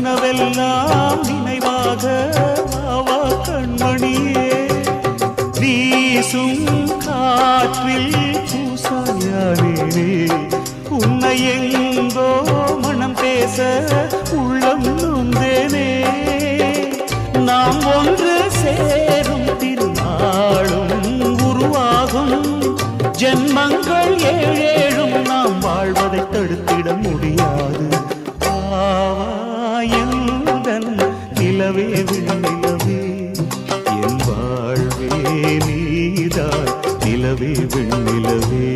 கனவெல்லாம் நினைவாக வாவா கண்மணியே வீசும் காற்றில் பூசாயானே உன்னை எங்கோ மனம் பேச உள்ளம் நொந்தேனே நாம் ஒன்று சேரும் திருநாளும் உருவாகும் ஜென்மங்கள் ஏழேழும் நாம் வாழ்வதை தடுத்திட முடியாது ஆவாயந்தன் நிலவே விண்ணிலவே என் வாழ்வே நீதான் நிலவே விண்ணிலவே